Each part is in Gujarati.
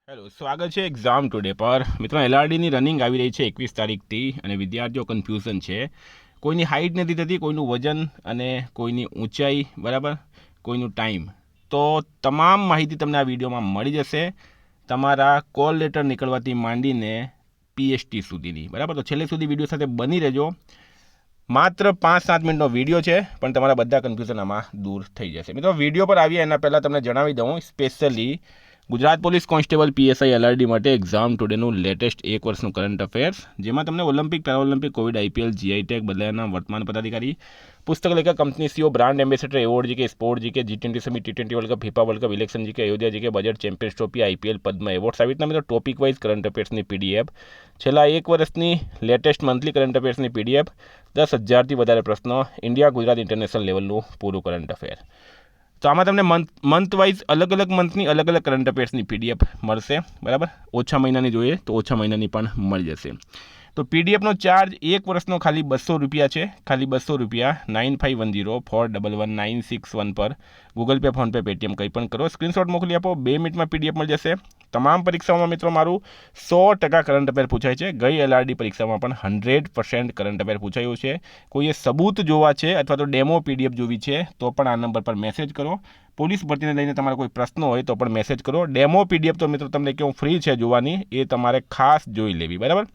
હેલો, સ્વાગત છે એક્ઝામ ટુડે પર. મિત્રો, એલઆરડીની રનિંગ આવી રહી છે 21 તારીખથી અને વિદ્યાર્થીઓ કન્ફ્યુઝન છે. કોઈની હાઇટ નથી થતી, કોઈનું વજન અને કોઈની ઊંચાઈ, બરાબર, કોઈનું ટાઈમ. તો તમામ માહિતી તમને આ વિડીયોમાં મળી જશે, તમારા કોલ લેટર નીકળવાથી માંડીને પીએચટી સુધીની, બરાબર. તો છેલ્લે સુધી વિડીયો સાથે બની રહેજો. માત્ર 5-7 મિનિટનો વિડીયો છે, પણ તમારા બધા કન્ફ્યુઝન આમાં દૂર થઈ જશે. મિત્રો, વિડીયો પર આવીએ એના પહેલાં તમને જણાવી દઉં, specially Gujarat police constable PSI LRD માટે એક્ઝામ ટુડેનું લેટેસ્ટ એક વર્ષનું કરંટ અફેર્સ, જેમાં તમને Olympic, Paralympic, Covid, IPL, GI tag, બદલાયાના વર્તમાન પદાધિકારી, પુસ્તક લેખક, company CEO, brand ambassador, award GK, sport GK, G20 summit, T20 world cup, FIFA world cup, election GK, Ayodhya GK, budget, champions trophy, IPL, Padma awards, આવી રીતના મિત્રો ટોપિક વાઇઝ કરંટ અફેર્સની પીડીએફ, છેલ્લા એક વર્ષની લેટેસ્ટ મંથલી કરંટ અફેર્સની પીડીએફ, 10,000થી વધારે પ્રશ્નો, ઇન્ડિયા, ગુજરાત, ઇન્ટરનેશનલ લેવલનું પૂરું કરંટ અફેર. તો આમાં તમને મંથ વાઇઝ અલગ અલગ મંથની અલગ અલગ કરંટ અફેર્સની પીડીએફ મળશે, બરાબર. ઓછા મહિનાની જોઈએ તો ઓછા મહિનાની પણ મળી જશે. તો પીડીએફનો ચાર્જ એક વર્ષનો ખાલી 200 રૂપિયા છે, ખાલી 200 રૂપિયા. 9510411961 પર ગૂગલ પે, ફોનપે, પેટીએમ કંઈ પણ કરો, સ્ક્રીનશોટ મોકલી આપો, 2 મિનિટમાં પીડીએફ મળી જશે. તમામ પરીક્ષાઓમાં મિત્રો મારું 100% કરંટ અફેર પૂછાય છે. ગઈ એલઆરડી પરીક્ષામાં પણ 100% કરંટ અફેર પૂછાયું છે. કોઈએ સબૂત જોવા છે અથવા તો ડેમો પીડીએફ જોવી છે તો પણ આ નંબર પર મેસેજ કરો. પોલીસ ભરતીને લઈને તમારા કોઈ પ્રશ્નો હોય તો પણ મેસેજ કરો. ડેમો પીડીએફ તો મિત્રો તમને કેવું ફ્રી છે જોવાની, એ તમારે ખાસ જોઈ લેવી, બરાબર.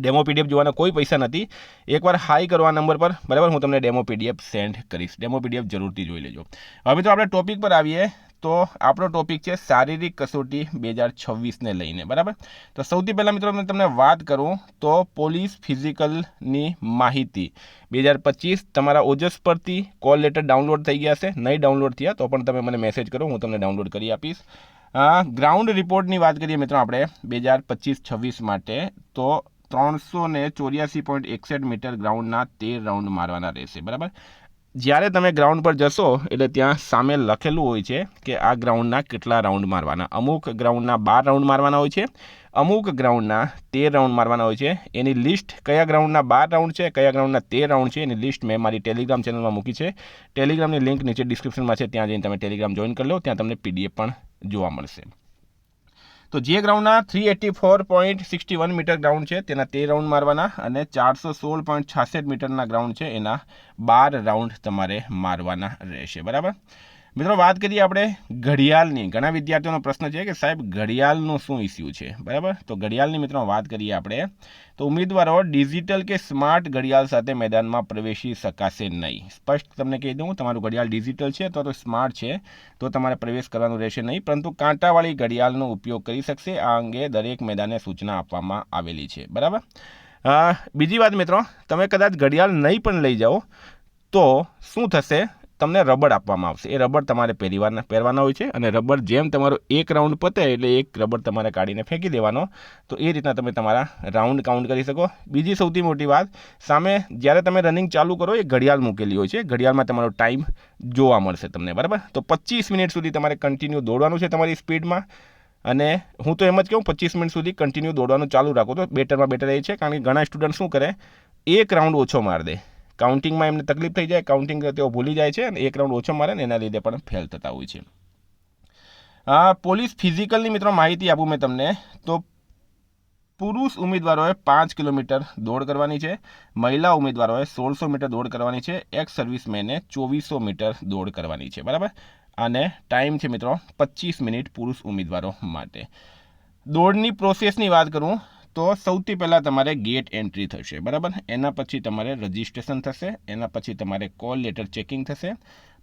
ડેમો પીડીએફ જોવાના કોઈ પૈસા નથી. એકવાર હાઈ કરો આ નંબર પર, બરાબર. હું તમને ડેમો પીડીએફ સેન્ડ કરીશ. ડેમો પીડીએફ જરૂરથી જોઈ લેજો. હવે તો આપણે ટોપિક પર આવીએ. તો આપણો ટોપિક છે શારીરિક કસોટી 2026ને લઈને, બરાબર. તો સૌથી પહેલાં મિત્રો તમને વાત કરું તો પોલીસ ફિઝિકલની માહિતી 2025 તમારા ઓજસ પરથી કોલ લેટર ડાઉનલોડ થઈ ગયા છે. નહીં ડાઉનલોડ થયા તો પણ તમે મને મેસેજ કરો, હું તમને ડાઉનલોડ કરી આપીશ. ગ્રાઉન્ડ રિપોર્ટની વાત કરીએ મિત્રો આપણે 2025-26 માટે, તો 384.61 મીટર ગ્રાઉન્ડના 13 રાઉન્ડ મારવાના રહેશે, બરાબર. જ્યારે તમે ગ્રાઉન્ડ પર જશો એટલે ત્યાં સામે લખેલું હોય છે કે આ ગ્રાઉન્ડના કેટલા રાઉન્ડ મારવાના. અમુક ગ્રાઉન્ડના 12 રાઉન્ડ મારવાના હોય છે, અમુક ગ્રાઉન્ડના 13 રાઉન્ડ મારવાના હોય છે. એની લિસ્ટ કયા ગ્રાઉન્ડના 12 રાઉન્ડ છે, કયા ગ્રાઉન્ડના 13 રાઉન્ડ છે, એની લિસ્ટ મેં મારી ટેલિગ્રામ ચેનલમાં મૂકી છે. ટેલિગ્રામની લિંક નીચે ડિસ્ક્રિપ્શનમાં છે, ત્યાં જઈને તમે ટેલિગ્રામ જોઈન કરી લો, ત્યાં તમને પીડીએફ પણ જોવા મળશે. તો જે ગ્રાઉન્ડના 384.61 મીટર ગ્રાઉન્ડ છે તેના 13 રાઉન્ડ મારવાના, અને 416.66 મીટરના ગ્રાઉન્ડ છે એના 12 રાઉન્ડ તમારે મારવાના રહેશે, બરાબર. મિત્રો, વાત કરીએ આપણે ઘડિયાળની. ઘણા વિદ્યાર્થીઓનો પ્રશ્ન છે કે સાહેબ ઘડિયાળનો શું ઇસ્યુ છે, બરાબર. તો ઘડિયાળની મિત્રો વાત કરીએ આપણે તો ઉમેદવારો ડિજિટલ કે સ્માર્ટ ઘડિયાળ સાથે મેદાનમાં પ્રવેશી શકાશે નહીં. સ્પષ્ટ તમને કહી દઉં, તમારું ઘડિયાળ ડિજિટલ છે અથવા તો સ્માર્ટ છે તો તમારે પ્રવેશ કરવાનું રહેશે નહીં, પરંતુ કાંટાવાળી ઘડિયાળનો ઉપયોગ કરી શકશે. આ અંગે દરેક મેદાને સૂચના આપવામાં આવેલી છે, બરાબર. બીજી વાત મિત્રો, તમે કદાચ ઘડિયાળ નહીં પણ લઈ જાઓ તો શું થશે, તમને રબર આપવામાં આવશે. એ રબર તમારે પહેરવાના હોય છે, અને રબર જેમ તમારો એક રાઉન્ડ પતે એટલે એક રબર તમારે કાઢીને ફેંકી દેવાનો. તો એ રીતના તમે તમારા રાઉન્ડ કાઉન્ટ કરી શકો. બીજી સૌથી મોટી વાત, સામે જ્યારે તમે રનિંગ ચાલુ કરો એ ઘડિયાળ મૂકેલી હોય છે, ઘડિયાળમાં તમારો ટાઈમ જોવા મળશે તમને, બરાબર. તો 25 મિનિટ સુધી તમારે કન્ટિન્યુ દોડવાનું છે તમારી સ્પીડમાં. અને હું તો એમ જ કહું 25 મિનિટ સુધી કન્ટિન્યુ દોડવાનું ચાલુ રાખો તો બેટરમાં બેટર એ છે, કારણ કે ઘણા સ્ટુડન્ટ શું કરે, એક રાઉન્ડ ઓછો મારી દે, કાઉન્ટિંગમાં એમને તકલીફ થઈ જાય, કાઉન્ટિંગ તેઓ ભૂલી જાય છે અને એક રાઉન્ડ ઓછો મારે ને એના લીધે પણ ફેલ થતા હોય છે. પોલીસ ફિઝિકલની મિત્રો માહિતી આપું મેં તમને, તો પુરુષ ઉમેદવારોએ 5 કિલોમીટર દોડ કરવાની છે, મહિલા ઉમેદવારોએ 1600 મીટર દોડ કરવાની છે, એક્સ સર્વિસમેને 2400 મીટર દોડ કરવાની છે, બરાબર. અને ટાઈમ છે મિત્રો 25 મિનિટ પુરુષ ઉમેદવારો માટે. દોડની પ્રોસેસની વાત કરું તો સૌથી પહેલાં તમારે ગેટ એન્ટ્રી થશે, બરાબર. એના પછી તમારે રજિસ્ટ્રેશન થશે, એના પછી તમારે કોલ લેટર ચેકિંગ થશે.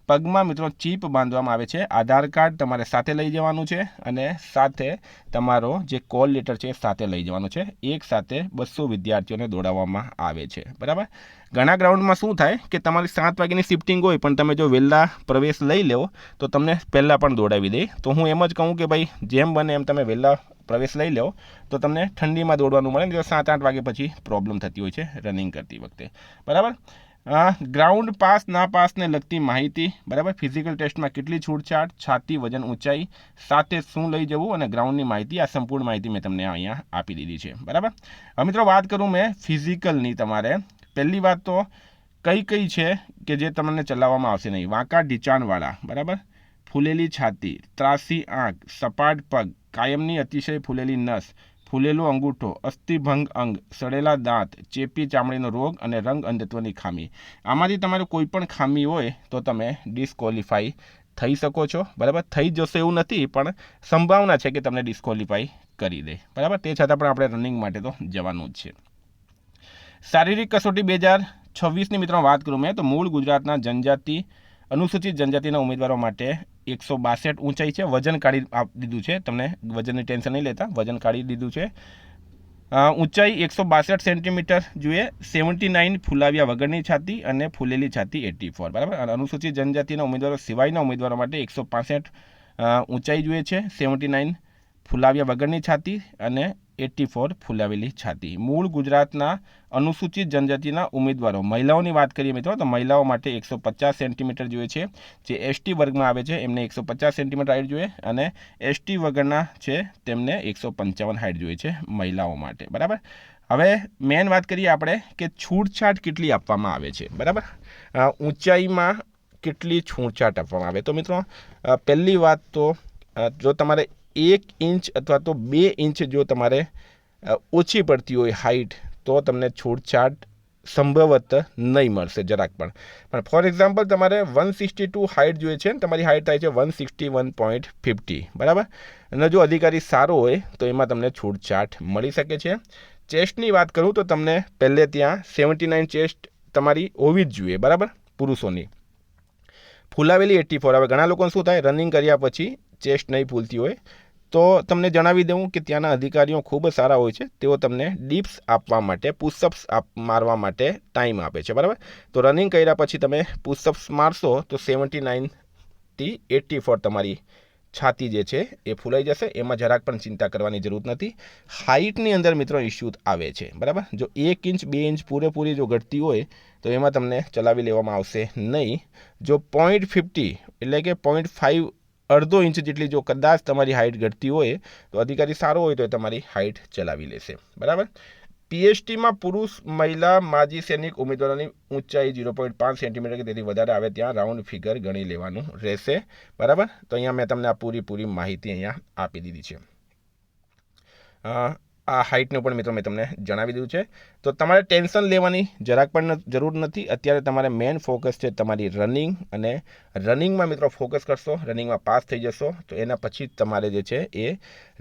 પગમાં મિત્રો ચીપ બાંધવામાં આવે છે, આધાર કાર્ડ તમારે સાથે લઈ જવાનું છે, અને સાથે તમારો જે કોલ લેટર છે સાથે લઈ જવાનું છે. એક સાથે 200 વિદ્યાર્થીઓને દોડાવવામાં આવે છે, બરાબર. ઘણા ગ્રાઉન્ડમાં શું થાય કે તમારી 7 વાગ્યાની શિફ્ટિંગ હોય પણ તમે જો વહેલા પ્રવેશ લઈ લો તો તમને પહેલાં પણ દોડાવી દે. તો હું એમ જ કહું કે ભાઈ જેમ બને એમ તમે વહેલા પ્રવેશ લઈ લો તો તમને ઠંડીમાં દોડવાનું મળે, જો 7-8 વાગે પછી પ્રોબ્લેમ થતી હોય છે રનિંગ કરતી વખતે, બરાબર. ગ્રાઉન્ડ પાસ ના પાસને લગતી માહિતી, બરાબર. ફિઝિકલ ટેસ્ટમાં કેટલી છૂટછાટ, છાતી, વજન, ઊંચાઈ, સાથે શું લઈ જવું અને ગ્રાઉન્ડની માહિતી, આ સંપૂર્ણ માહિતી મેં તમને અહીંયા આપી દીધી છે, બરાબર. હવે મિત્રો વાત કરું મેં ફિઝિકલની. તમારે પહેલી વાત તો કઈ છે કે જે તમને ચલાવવામાં આવશે નહીં, વાંકા ઢીંચાણવાળા, બરાબર. ફૂલેલી છાતી, ત્રાસી આંખ, સપાટ પગ, કાયમની અતિશય ફૂલેલી નસ, ફૂલેલો અંગૂઠો, અસ્થિભંગ અંગ, સડેલા દાંત, ચેપી ચામડીનો રોગ અને રંગ અંધત્વની ખામી. આમાંથી તમારે કોઈ પણ ખામી હોય તો તમે ડિસ્કોલિફાઈ થઈ શકો છો. બરાબર, થઈ જશે એવું નથી, પણ સંભાવના છે કે તમને ડિસ્કોલિફાઈ કરી દે. બરાબર, તે છતાં પણ આપણે રનિંગ માટે તો જવાનું જ છે. શારીરિક કસોટી 2026ની મિત્રો વાત કરું મેં તો મૂળ ગુજરાતના અનુસૂચિત જનજાતિના ઉમેદવારો માટે 162 ઊંચાઈ છે. વજન કાઢી દીધું છે, તમને વજનની ટેન્શન નહીં લેતા, વજન કાઢી દીધું છે. ઊંચાઈ 162 સેન્ટીમીટર જોઈએ. 79 ફૂલાવ્યા વગરની છાતી અને ફૂલેલી છાતી 84. બરાબર, અને અનુસૂચિત જનજાતિના ઉમેદવારો સિવાયના ઉમેદવારો માટે 165 ઊંચાઈ જોઈએ છે. 79 ફૂલાવ્યા વગરની છાતી અને 84 ફૂલાવેલી છાતી. મૂળ ગુજરાતના અનુસૂચિત જનજાતિના ઉમેદવારો, મહિલાઓની વાત કરીએ મિત્રો તો મહિલાઓ માટે 150 સેન્ટીમીટર જોઈએ છે. જે એસટી વર્ગમાં આવે છે એમને 150 સેન્ટીમીટર હાઇટ જોઈએ, અને એસટી વર્ગના છે તેમને 155 હાઇટ જોઈએ છે મહિલાઓ માટે. બરાબર, હવે મેન વાત કરીએ આપણે કે છૂટછાટ કેટલી આપવામાં આવે છે. બરાબર, ઊંચાઈમાં કેટલી છૂટછાટ આપવામાં આવે તો મિત્રો પહેલી વાત તો જો તમારે 1 ઇંચ અથવા તો 2 ઇંચ જો તમારે ઓછી પડતી હોય હાઇટ તો તમને છૂટછાટ સંભવત નહીં મળશે જરાક પણ. ફોર એક્ઝામ્પલ તમારે 162 હાઇટ જોઈએ છે, તમારી હાઇટ થાય છે 161.50. બરાબર, અને જો અધિકારી સારો હોય તો એમાં તમને છૂટછાટ મળી શકે છે. ચેસ્ટની વાત કરું તો તમને પહેલે ત્યાં 79 ચેસ્ટ તમારી હોવી જ જોઈએ. બરાબર, પુરુષોની. ફૂલાવેલી 84. હવે ઘણા લોકોને શું થાય, રનિંગ કર્યા પછી ચેસ્ટ નહીં ફૂલતી હોય તો તમને જણાવી દઉં કે ત્યાંના અધિકારીઓ ખૂબ જ સારા હોય છે. તેઓ તમને ડિપ્સ આપવા માટે, પુશઅપ્સ મારવા માટે ટાઈમ આપે છે. બરાબર, તો રનિંગ કર્યા પછી તમે પુશઅપ્સ મારશો તો 79થી 84 તમારી છાતી જે છે એ ફૂલાઈ જશે. એમાં જરાક પણ ચિંતા કરવાની જરૂર નથી. હાઇટની અંદર મિત્રો ઇસ્યુ આવે છે. બરાબર, જો 1 ઇંચ 2 ઇંચ પૂરેપૂરી જો ઘટતી હોય તો એમાં તમને ચલાવી લેવામાં આવશે નહીં. જો 0.50 એટલે કે 0.5 અડધો ઇંચ જેટલી જો કદાચ તમારી હાઇટ ઘટતી હોય તો અધિકારી સારો હોય તો તમારી હાઇટ ચલાવી લેશે. બરાબર, પીએસટીમાં પુરુષ, મહિલા, માજી સૈનિક ઉમેદવારોની ઊંચાઈ 0.5 સેન્ટીમીટર કે તેથી વધારે આવે ત્યાં રાઉન્ડ ફિગર ગણી લેવાનું રહેશે. બરાબર, તો અહીંયા મેં તમને આ પૂરી માહિતી અહીંયા આપી દીધી છે. આ હાઇટનું પણ મિત્રો મેં તમને જણાવી દીધું છે. તો તમારે ટેન્શન લેવાની જરાક પણ જરૂર નથી. અત્યારે તમારે મેઇન ફોકસ છે તમારી રનિંગ, અને રનિંગમાં મિત્રો ફોકસ કરશો, રનિંગમાં પાસ થઈ જશો તો એના પછી તમારે જે છે એ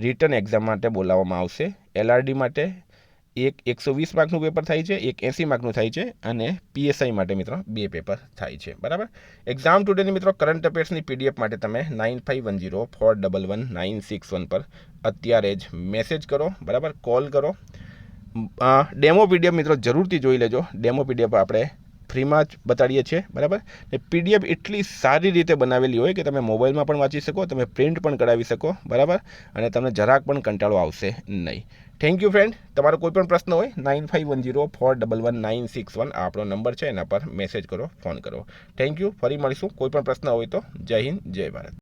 રિટર્ન એક્ઝામ માટે બોલાવવામાં આવશે. એલઆરડી માટે એક 120 માર્કનું પેપર થાય છે, એક 80 માર્કનું થાય છે, અને પીએસઆઈ માટે મિત્રો 2 પેપર થાય છે. બરાબર, એક્ઝામ ટુડેની મિત્રો કરંટ અફેર્સની પીડીએફ માટે તમે 9510461961 પર અત્યારે જ મેસેજ કરો. બરાબર, કોલ કરો. ડેમો પીડીએફ મિત્રો જરૂરથી જોઈ લેજો. ડેમો પીડીએફ આપણે ફ્રીમાં જ બતાડીએ છીએ. બરાબર, એ પીડીએફ એટલી સારી રીતે બનાવેલી હોય કે તમે મોબાઈલમાં પણ વાંચી શકો, તમે પ્રિન્ટ પણ કરાવી શકો. બરાબર, અને તમને જરાક પણ કંટાળો આવશે નહીં. Thank you friend. તમારો કોઈ પણ પ્રશ્ન હોય 9510411961 આ આપણો નંબર છે, એના પર મેસેજ કરો, ફોન કરો. Thank you. ફરી મળીશું. કોઈ પણ પ્રશ્ન હોય તો જય હિન્દ, જય ભારત.